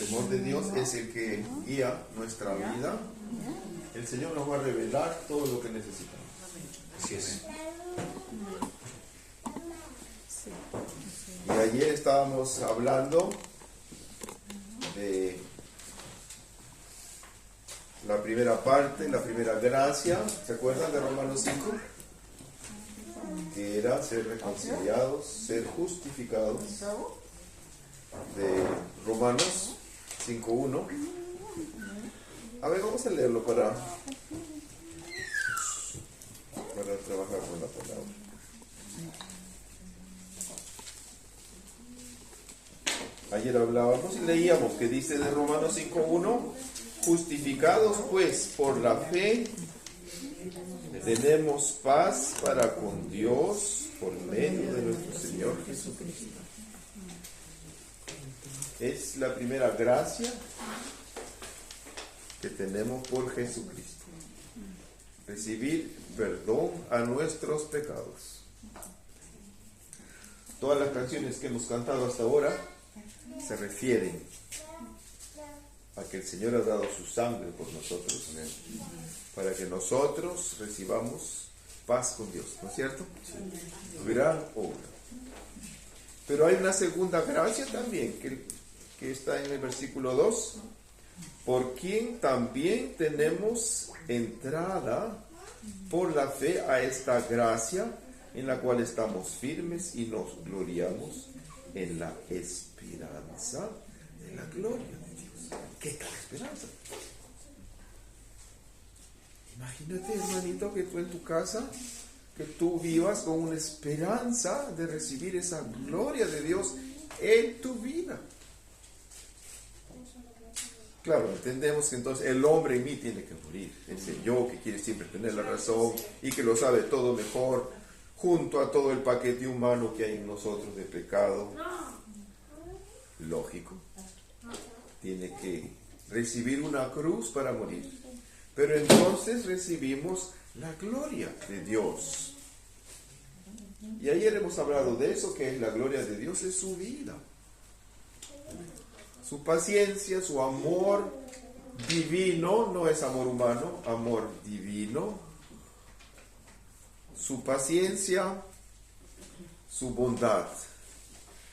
temor de Dios es el que guía nuestra vida. El Señor nos va a revelar todo lo que necesitamos. Así es. Y ayer estábamos hablando de la primera parte, la primera gracia. ¿Se acuerdan de Romanos 5? Que era ser reconciliados, ser justificados. De Romanos 5:1. A ver, vamos a leerlo para trabajar con la palabra. Ayer hablábamos y leíamos que dice de Romanos 5:1: justificados pues por la fe, tenemos paz para con Dios por medio de nuestro Señor Jesucristo. Es la primera gracia que tenemos por Jesucristo. Recibir perdón a nuestros pecados. Todas las canciones que hemos cantado hasta ahora se refieren a que el Señor ha dado su sangre por nosotros, para que nosotros recibamos paz con Dios, ¿no es cierto? Gran obra. Pero hay una segunda gracia también, que está en el versículo 2, por quien también tenemos entrada por la fe a esta gracia, en la cual estamos firmes y nos gloriamos en la esperanza de la gloria de Dios. ¿Qué tal esperanza? Imagínate, hermanito, que tú en tu casa, que tú vivas con una esperanza de recibir esa gloria de Dios en tu vida. Claro, entendemos que entonces el hombre en mí tiene que morir. Ese yo que quiere siempre tener la razón y que lo sabe todo mejor, junto a todo el paquete humano que hay en nosotros de pecado. Lógico. Tiene que recibir una cruz para morir. Pero entonces recibimos la gloria de Dios. Y ayer hemos hablado de eso, que es la gloria de Dios, es su vida. Su paciencia, su amor divino, no es amor humano, amor divino. Su paciencia, su bondad.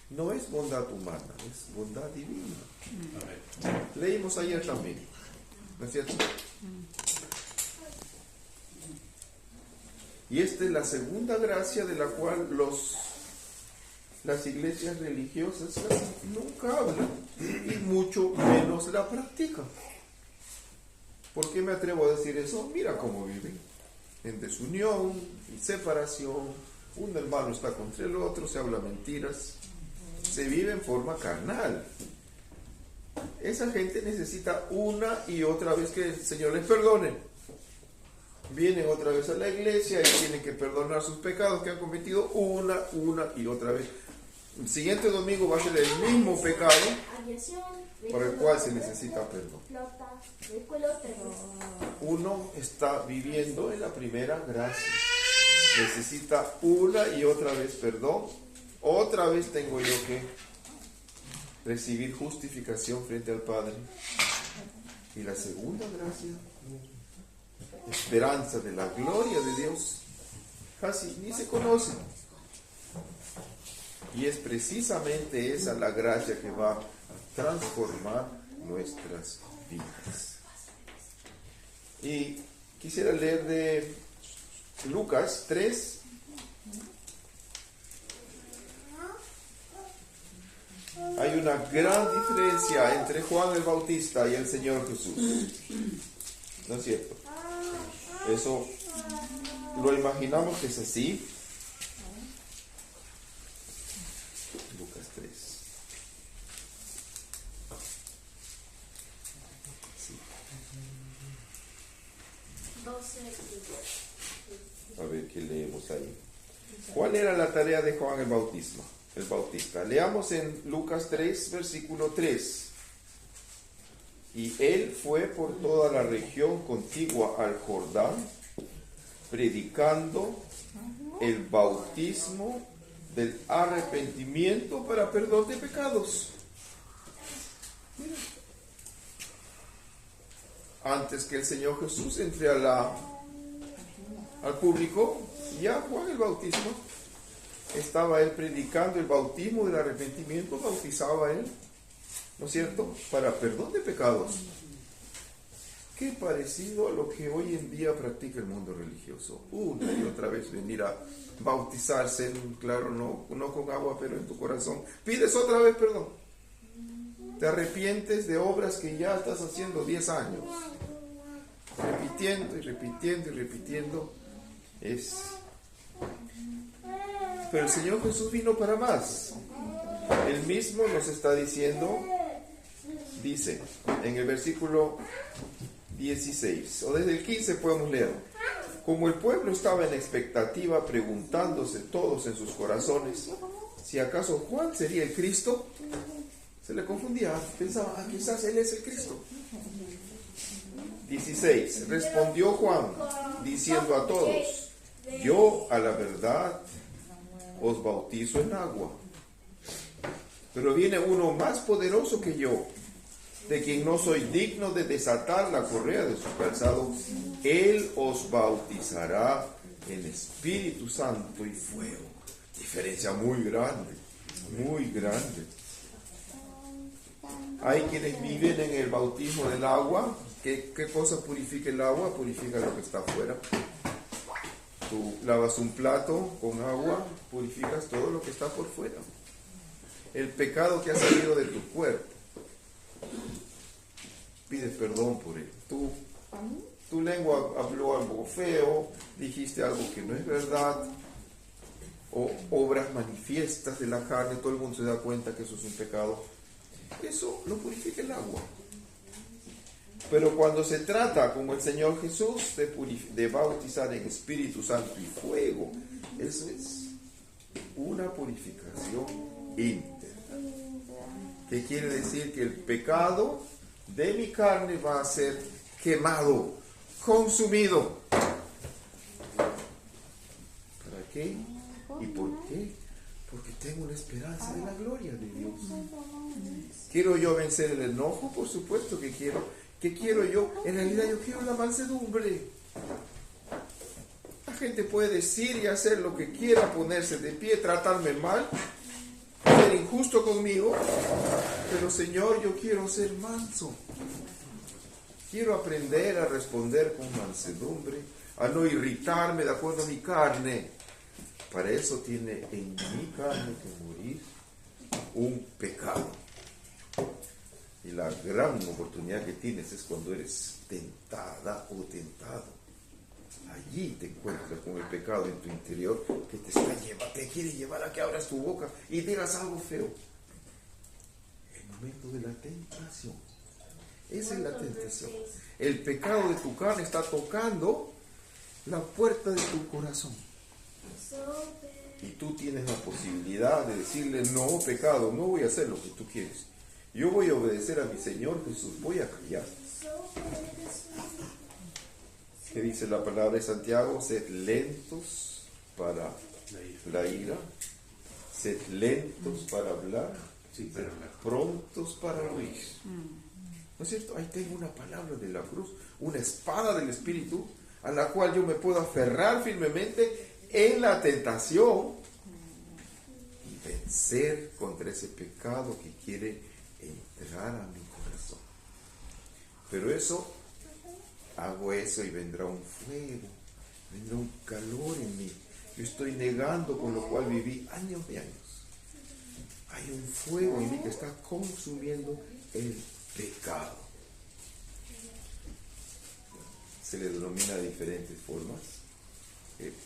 No es bondad humana, es bondad divina. Leímos ayer también, ¿no es cierto? Y esta es la segunda gracia de la cual las iglesias religiosas casi nunca hablan y mucho menos la practican. ¿Por qué me atrevo a decir eso? Mira cómo viven, en desunión, en separación, un hermano está contra el otro, se habla mentiras, se vive en forma carnal. Esa gente necesita una y otra vez que el Señor les perdone. Vienen otra vez a la iglesia y tienen que perdonar sus pecados que han cometido una y otra vez. El siguiente domingo va a ser el mismo pecado por el cual se necesita perdón. Uno está viviendo en la primera gracia. Necesita una y otra vez perdón. Otra vez tengo yo que recibir justificación frente al Padre. Y la segunda gracia, esperanza de la gloria de Dios, casi ni se conoce. Y es precisamente esa la gracia que va a transformar nuestras vidas. Y quisiera leer de Lucas 3. Hay una gran diferencia entre Juan el Bautista y el Señor Jesús. ¿No es cierto? Eso lo imaginamos que es así. Lucas 3. Sí. A ver qué leemos ahí. ¿Cuál era la tarea de Juan el Bautista? Leamos en Lucas 3, versículo 3. Y él fue por toda la región contigua al Jordán, predicando el bautismo del arrepentimiento para perdón de pecados. Mira, antes que el Señor Jesús entre al público, ya Juan el Bautista estaba él predicando el bautismo del arrepentimiento, bautizaba él, ¿no es cierto?, para perdón de pecados. Qué parecido a lo que hoy en día practica el mundo religioso. Una y otra vez venir a bautizarse, claro, no con agua, pero en tu corazón. Pides otra vez perdón. Te arrepientes de obras que ya estás haciendo 10 años. Repitiendo y repitiendo y repitiendo. Pero el Señor Jesús vino para más. Él mismo nos está diciendo, dice en el versículo 16, o desde el 15 podemos leer: como el pueblo estaba en expectativa, preguntándose todos en sus corazones si acaso Juan sería el Cristo, se le confundía, pensaba, quizás él es el Cristo. 16, respondió Juan diciendo a todos: yo a la verdad os bautizo en agua, pero viene uno más poderoso que yo, de quien no soy digno de desatar la correa de su calzado. Él os bautizará en Espíritu Santo y fuego. Diferencia muy grande, muy grande. Hay quienes viven en el bautismo del agua. ¿Qué cosa purifica el agua? Purifica lo que está afuera. Tú lavas un plato con agua, purificas todo lo que está por fuera. El pecado que ha salido de tu cuerpo, pides perdón por él. Tu lengua habló algo feo, dijiste algo que no es verdad, o obras manifiestas de la carne, todo el mundo se da cuenta que eso es un pecado. Eso lo purifica el agua. Pero cuando se trata, como el Señor Jesús, de bautizar en Espíritu Santo y fuego, eso es una purificación íntegra. ¿Qué quiere decir? Que el pecado de mi carne va a ser quemado, consumido. ¿Para qué? ¿Y por qué? Porque tengo la esperanza de la gloria de Dios. ¿Quiero yo vencer el enojo? Por supuesto que quiero. ¿Qué quiero yo? En realidad yo quiero la mansedumbre. La gente puede decir y hacer lo que quiera, ponerse de pie, tratarme mal, ser injusto conmigo, pero Señor, yo quiero ser manso. Quiero aprender a responder con mansedumbre, a no irritarme de acuerdo a mi carne. Para eso tiene en mi carne que morir un pecado. Y la gran oportunidad que tienes es cuando eres tentada o tentado. Allí te encuentras con el pecado en tu interior que te quiere llevar a que abras tu boca y digas algo feo. El momento de la tentación. Esa es la tentación. El pecado de tu carne está tocando la puerta de tu corazón. Y tú tienes la posibilidad de decirle: no, pecado, no voy a hacer lo que tú quieres. Yo voy a obedecer a mi Señor Jesús, voy a callar. ¿Qué dice la palabra de Santiago? Sed lentos para la ira, sed lentos para hablar, sed prontos para oír. ¿No es cierto? Ahí tengo una palabra de la cruz, una espada del Espíritu, a la cual yo me puedo aferrar firmemente en la tentación y vencer contra ese pecado que quiere entrar a mi corazón. Pero hago eso y vendrá un fuego, vendrá un calor en mí. Yo estoy negando con lo cual viví años y años. Hay un fuego en mí que está consumiendo el pecado. Se le denomina de diferentes formas.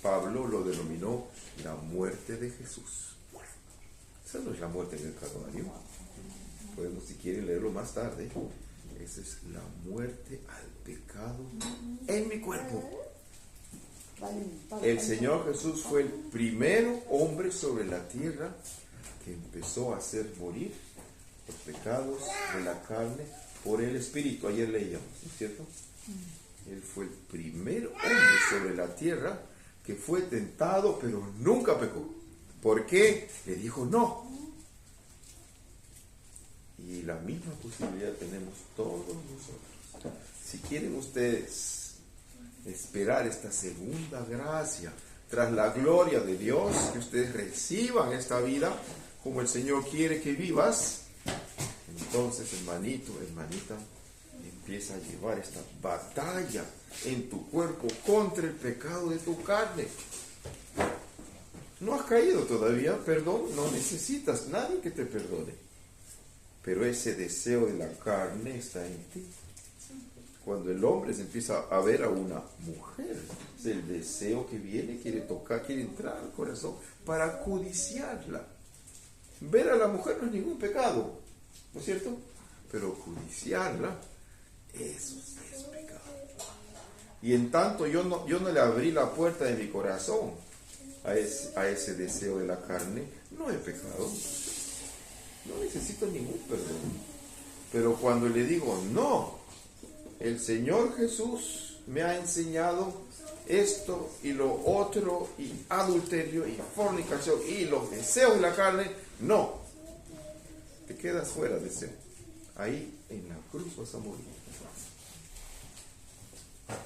Pablo lo denominó la muerte de Jesús. Esa no es la muerte en el Calvario. Podemos, si quieren, leerlo más tarde. Esa es la muerte al pecado en mi cuerpo. El Señor Jesús fue el primer hombre sobre la tierra que empezó a hacer morir los pecados de la carne por el Espíritu. Ayer leíamos, ¿no es cierto? Él fue el primer hombre sobre la tierra que fue tentado, pero nunca pecó. ¿Por qué? Le dijo no. Y la misma posibilidad tenemos todos nosotros. Si quieren ustedes esperar esta segunda gracia, tras la gloria de Dios, que ustedes reciban esta vida como el Señor quiere que vivas, entonces, hermanito, hermanita, empieza a llevar esta batalla en tu cuerpo contra el pecado de tu carne. No has caído todavía, perdón, no necesitas nadie que te perdone. Pero ese deseo de la carne está en ti. Cuando el hombre se empieza a ver a una mujer, es el deseo que viene, quiere tocar, quiere entrar al corazón para codiciarla. Ver a la mujer no es ningún pecado, ¿no es cierto? Pero codiciarla, eso sí es pecado. Y en tanto yo no le abrí la puerta de mi corazón a ese deseo de la carne, no he pecado. No necesito ningún perdón. Pero cuando le digo no, el Señor Jesús me ha enseñado esto y lo otro, y adulterio y fornicación y los deseos de la carne, no. Te quedas fuera de ese. Ahí en la cruz vas a morir.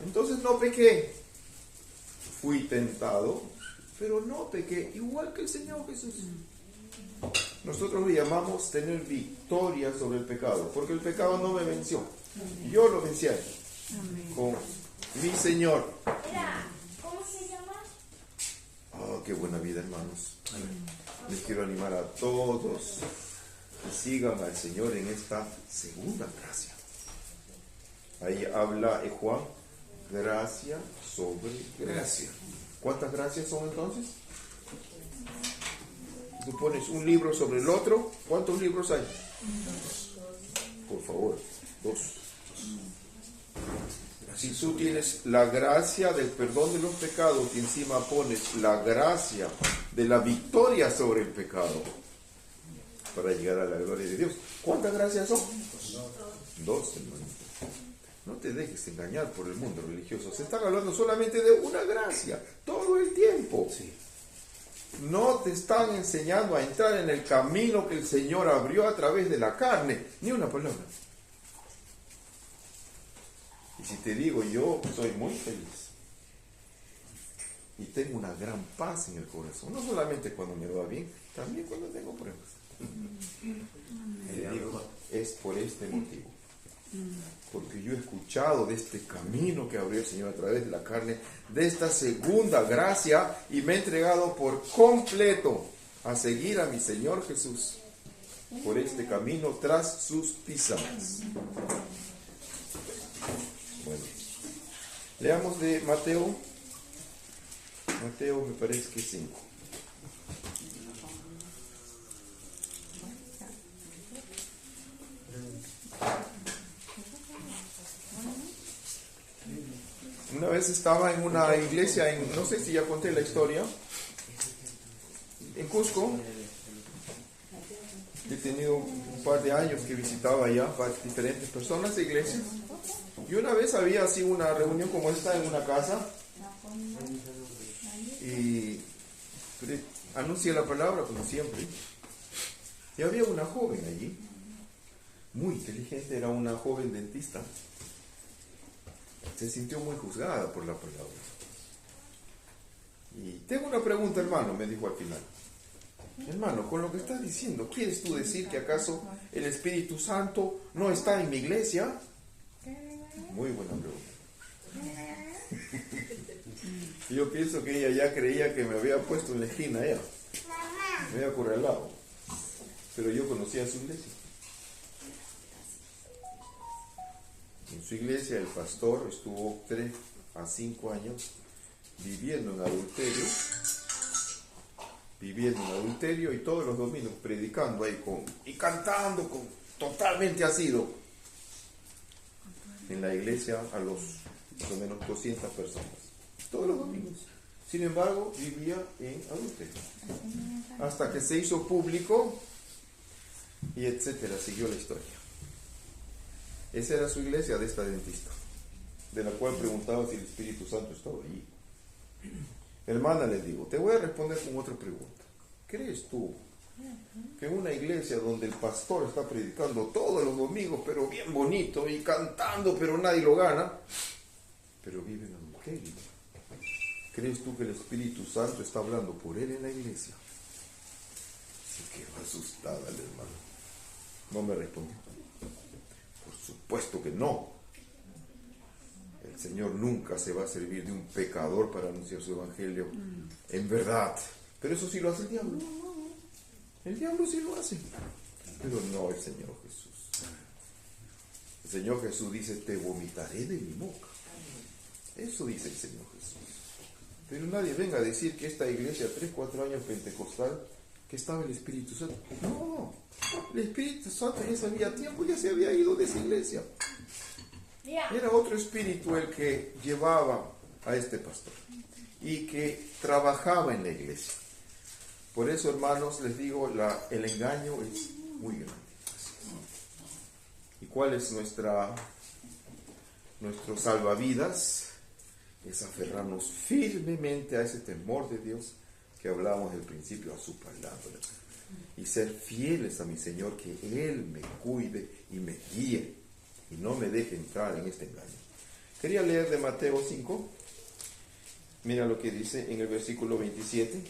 Entonces no pequé. Fui tentado, pero no pequé, igual que el Señor Jesús. Nosotros le llamamos tener victoria sobre el pecado, porque el pecado no me venció. Yo lo vencí a él. Con mi Señor. ¿Cómo se llama? Oh, qué buena vida, hermanos. Les quiero animar a todos que sigan al Señor en esta segunda gracia. Ahí habla Juan, gracia sobre gracia. ¿Cuántas gracias son entonces? Tú pones un libro sobre el otro. ¿Cuántos libros hay? Por favor, 2. Si tú tienes la gracia del perdón de los pecados y encima pones la gracia de la victoria sobre el pecado para llegar a la gloria de Dios. ¿Cuántas gracias son? 2, hermano. No te dejes engañar por el mundo religioso. Se están hablando solamente de una gracia todo el tiempo. Sí. No te están enseñando a entrar en el camino que el Señor abrió a través de la carne. Ni una palabra. Y si te digo, yo soy muy feliz. Y tengo una gran paz en el corazón. No solamente cuando me va bien, también cuando tengo pruebas. Y le digo, es por este motivo. Porque yo he escuchado de este camino que abrió el Señor a través de la carne, de esta segunda gracia, y me he entregado por completo a seguir a mi Señor Jesús por este camino tras sus pisadas. Bueno, leamos de Mateo me parece que 5. Una vez estaba en una iglesia, no sé si ya conté la historia, en Cusco. He tenido un par de años que visitaba allá diferentes personas de iglesias. Y una vez había así una reunión como esta en una casa. Y anuncié la palabra como siempre. Y había una joven allí, muy inteligente, era una joven dentista. Se sintió muy juzgada por la palabra. Y tengo una pregunta, hermano, me dijo al final. Hermano, con lo que estás diciendo, ¿quieres tú decir que acaso el Espíritu Santo no está en mi iglesia? Muy buena pregunta. Yo pienso que ella ya creía que me había puesto en la esquina ella. Me había acorralado. Pero yo conocía su iglesia. En su iglesia el pastor estuvo 3 a 5 años viviendo en adulterio y todos los domingos predicando ahí y cantando totalmente asido en la iglesia a los más o menos 200 personas todos los domingos. Sin embargo, vivía en adulterio hasta que se hizo público y etcétera, siguió la historia. Esa era su iglesia de esta dentista, de la cual preguntaba si el Espíritu Santo estaba allí. Hermana, le digo, te voy a responder con otra pregunta. ¿Crees tú que en una iglesia donde el pastor está predicando todos los domingos, pero bien bonito, y cantando, pero nadie lo gana, pero vive en adulterio. ¿Crees tú que el Espíritu Santo está hablando por él en la iglesia? Se quedó asustada el hermano. No me respondió. Por supuesto que no. El Señor nunca se va a servir de un pecador para anunciar su evangelio en verdad. Pero eso sí lo hace el diablo. El diablo sí lo hace. Pero no el Señor Jesús. El Señor Jesús dice, te vomitaré de mi boca. Eso dice el Señor Jesús. Pero nadie venga a decir que esta iglesia, 3-4 años pentecostal, que estaba el Espíritu Santo. No, el Espíritu Santo ya sabía tiempo, ya se había ido de esa iglesia. Era otro espíritu el que llevaba a este pastor y que trabajaba en la iglesia. Por eso, hermanos, les digo, el engaño es muy grande. ¿Y cuál es nuestro salvavidas? Es aferrarnos firmemente a ese temor de Dios que hablábamos al principio, a su palabra. Y ser fieles a mi Señor, que Él me cuide y me guíe y no me deje entrar en este engaño. Quería leer de Mateo 5. Mira lo que dice en el versículo 27.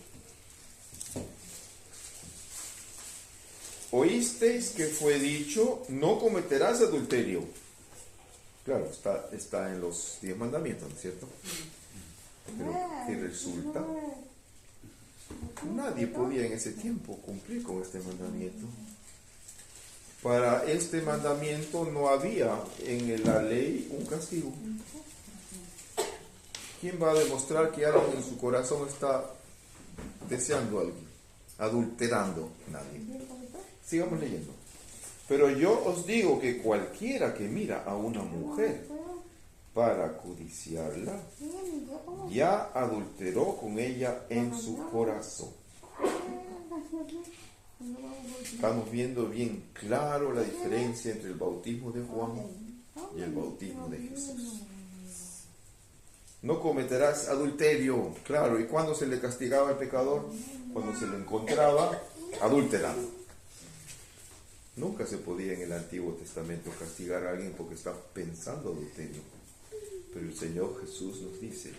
Oísteis que fue dicho, no cometerás adulterio. Claro, está en los 10 mandamientos, ¿no es cierto? Pero ¿qué resulta? Nadie podía en ese tiempo cumplir con este mandamiento. Para este mandamiento no había en la ley un castigo. ¿Quién va a demostrar que alguien en su corazón está deseando a alguien, adulterando? Nadie. Sigamos leyendo. Pero yo os digo que cualquiera que mira a una mujer para codiciarla, ya adulteró con ella en su corazón. Estamos viendo bien claro la diferencia entre el bautismo de Juan y el bautismo de Jesús. No cometerás adulterio, claro. ¿Y cuándo se le castigaba al pecador? Cuando se lo encontraba adulterando. Nunca se podía en el Antiguo Testamento castigar a alguien porque está pensando adulterio. Pero el Señor Jesús nos dice,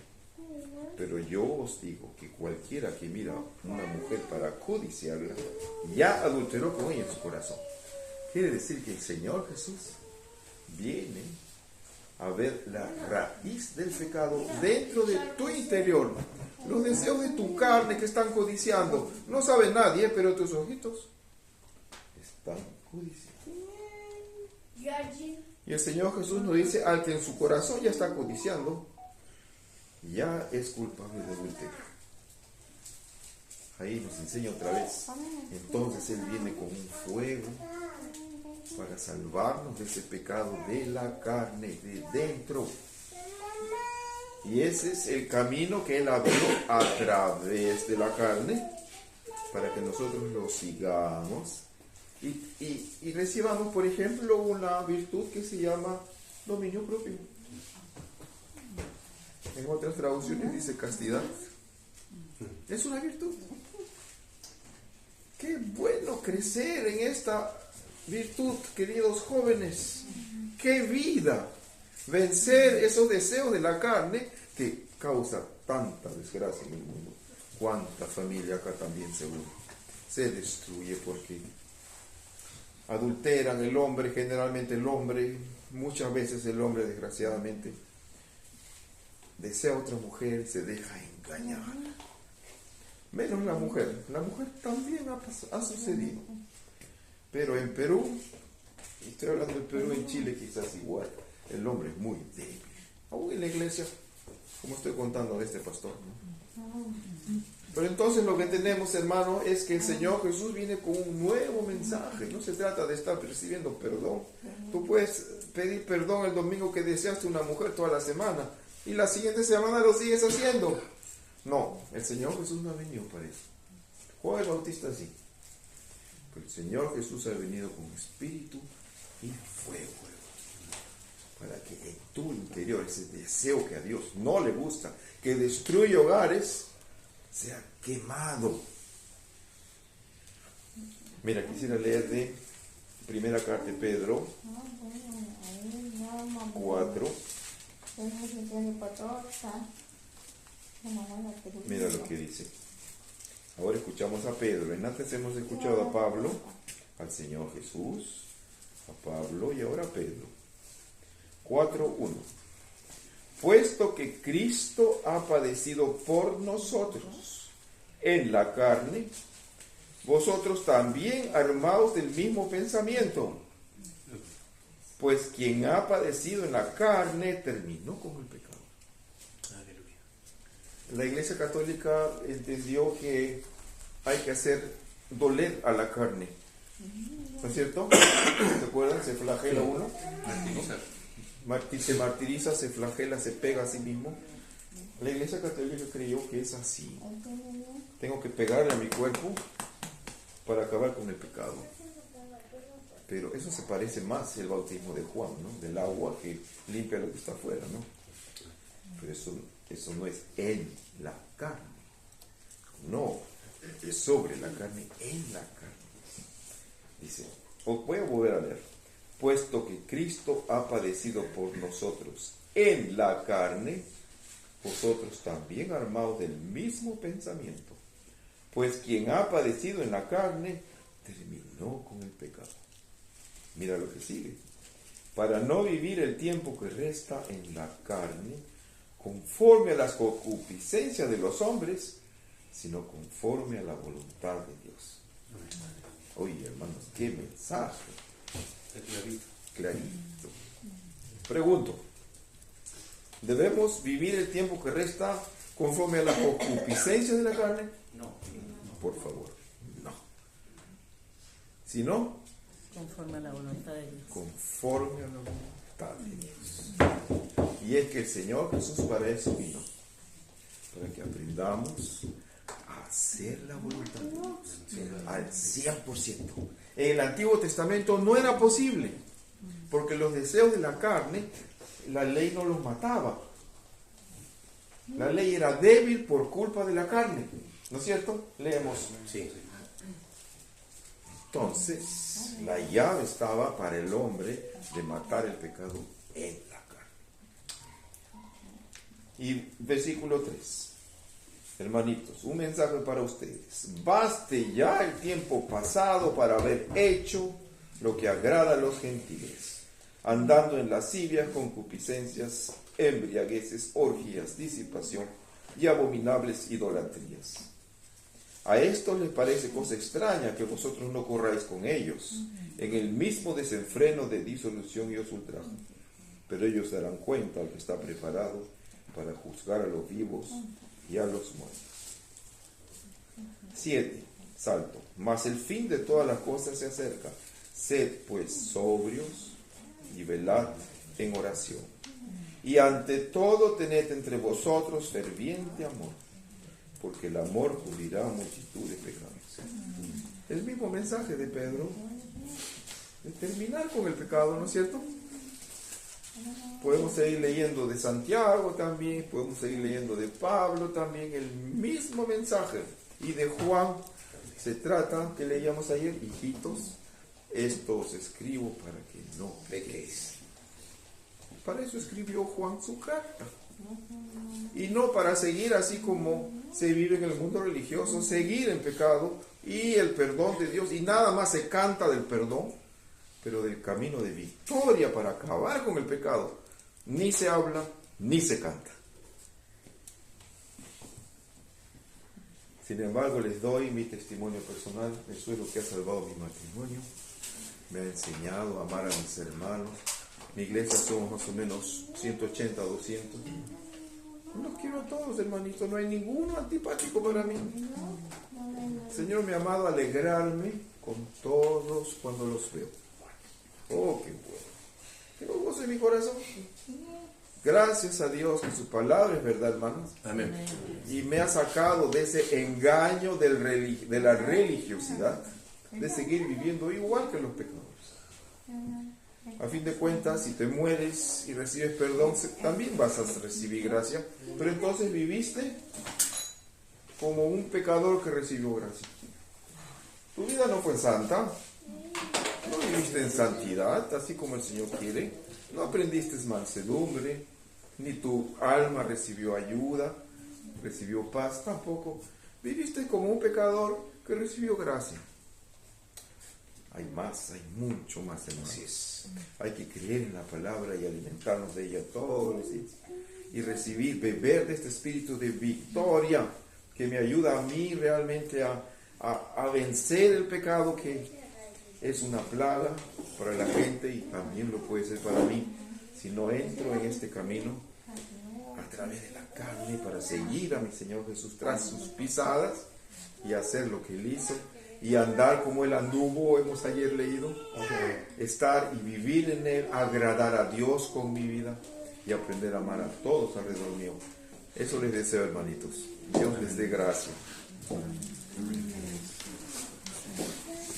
pero yo os digo que cualquiera que mira a una mujer para codiciarla, ya adulteró con ella en su corazón. Quiere decir que el Señor Jesús viene a ver la raíz del pecado dentro de tu interior. Los deseos de tu carne que están codiciando. No sabe nadie, pero tus ojitos están codiciando. Y el Señor Jesús nos dice, al que en su corazón ya está codiciando, ya es culpable de adulterio. Ahí nos enseña otra vez. Entonces Él viene con un fuego para salvarnos de ese pecado de la carne, de dentro. Y ese es el camino que Él abrió a través de la carne, para que nosotros lo sigamos y recibamos, por ejemplo, una virtud que se llama dominio propio. En otras traducciones dice castidad. Es una virtud. Qué bueno crecer en esta virtud, queridos jóvenes. Qué vida. Vencer esos deseos de la carne que causa tanta desgracia en el mundo. Cuánta familia acá también se destruye porque adulteran el hombre, generalmente el hombre, muchas veces el hombre desgraciadamente desea a otra mujer y se deja engañar. Menos la mujer también ha sucedido. Pero en Perú, estoy hablando de Perú, en Chile quizás igual, el hombre es muy débil. Aún en la iglesia, como estoy contando de este pastor, ¿no? Pero entonces lo que tenemos, hermano, es que el Señor Jesús viene con un nuevo mensaje. No se trata de estar recibiendo perdón. Tú puedes pedir perdón el domingo que deseaste una mujer toda la semana y la siguiente semana lo sigues haciendo. No, el Señor Jesús no ha venido para eso. Juan el Bautista sí. Pero el Señor Jesús ha venido con espíritu y fuego, para que en tu interior ese deseo que a Dios no le gusta, que destruye hogares, sea quemado. Mira, quisiera leer de primera carta de Pedro 4. Mira lo que dice. Ahora escuchamos a Pedro. En antes hemos escuchado a Pablo, al Señor Jesús, a Pablo y ahora a Pedro. 4:1. Puesto que Cristo ha padecido por nosotros en la carne, vosotros también armaos del mismo pensamiento. Pues quien ha padecido en la carne terminó con el pecado. La Iglesia Católica entendió que hay que hacer doler a la carne. ¿No es cierto? ¿Se acuerdan? Se flagela uno. Se martiriza, se flagela, se pega a sí mismo. La Iglesia Católica creyó que es así. Tengo que pegarle a mi cuerpo para acabar con el pecado. Pero eso se parece más al bautismo de Juan, ¿no? Del agua que limpia lo que está afuera, ¿no? Pero eso no es en la carne. No, es sobre la carne, en la carne. Dice, os voy a volver a leer. Puesto que Cristo ha padecido por nosotros en la carne, vosotros también armaos del mismo pensamiento. Pues quien ha padecido en la carne, terminó con el pecado. Mira lo que sigue. Para no vivir el tiempo que resta en la carne, conforme a las concupiscencias de los hombres, sino conforme a la voluntad de Dios. Oye, hermanos, qué mensaje. Clarito. Pregunto, ¿debemos vivir el tiempo que resta conforme a la concupiscencia de la carne? No. Por favor, no. Si no, conforme a la voluntad de Dios. Conforme a la voluntad de Dios. Y es que el Señor Jesús para eso vino, para que aprendamos a hacer la voluntad de Dios al 100%. En el Antiguo Testamento no era posible, porque los deseos de la carne, la ley no los mataba. La ley era débil por culpa de la carne, ¿no es cierto? Leemos. Sí. Entonces, la llave estaba para el hombre de matar el pecado en la carne. Y versículo 3. Hermanitos, un mensaje para ustedes. Baste ya el tiempo pasado para haber hecho lo que agrada a los gentiles, andando en lascivias, concupiscencias, embriagueces, orgías, disipación y abominables idolatrías. A esto les parece cosa extraña que vosotros no corráis con ellos en el mismo desenfreno de disolución y os ultrajan. Pero ellos darán cuenta al que está preparado para juzgar a los vivos y a los muertos. 7. Salto. Mas el fin de todas las cosas se acerca. Sed pues sobrios y velad en oración. Y ante todo tened entre vosotros ferviente amor, porque el amor cubrirá multitud de pecados. El mismo mensaje de Pedro, de terminar con el pecado, ¿no es cierto? Podemos seguir leyendo de Santiago también, podemos seguir leyendo de Pablo también, el mismo mensaje. Y de Juan se trata, que leíamos ayer, hijitos, esto os escribo para que no pequéis. Para eso escribió Juan su carta. Y no para seguir así como se vive en el mundo religioso, seguir en pecado y el perdón de Dios. Y nada más se canta del perdón, pero del camino de victoria para acabar con el pecado, ni se habla, ni se canta. Sin embargo, les doy mi testimonio personal. Eso es lo que ha salvado mi matrimonio. Me ha enseñado a amar a mis hermanos. Mi iglesia somos más o menos 180 o 200. Los quiero a todos, hermanitos. No hay ninguno antipático para mí. Señor, me ha amado alegrarme con todos cuando los veo. Oh, qué bueno. Tengo gozo en mi corazón. Gracias a Dios que su palabra es verdad, hermanos. Amén. Y me ha sacado de ese engaño de la religiosidad, de seguir viviendo igual que los pecadores. A fin de cuentas, si te mueres y recibes perdón, también vas a recibir gracia. Pero entonces viviste como un pecador que recibió gracia. Tu vida no fue santa. No viviste en santidad, así como el Señor quiere. No aprendiste mansedumbre, ni tu alma recibió ayuda, recibió paz tampoco. Viviste como un pecador que recibió gracia. Hay más, hay mucho más, hermanos. Hay que creer en la palabra y alimentarnos de ella todos los días. Y recibir, beber de este espíritu de victoria que me ayuda a mí realmente a vencer el pecado, que es una plaga para la gente y también lo puede ser para mí si no entro en este camino a través de la carne para seguir a mi Señor Jesús tras sus pisadas y hacer lo que Él hizo y andar como Él anduvo, hemos ayer leído, estar y vivir en Él, agradar a Dios con mi vida y aprender a amar a todos alrededor mío. Eso les deseo, hermanitos. Dios les dé gracia.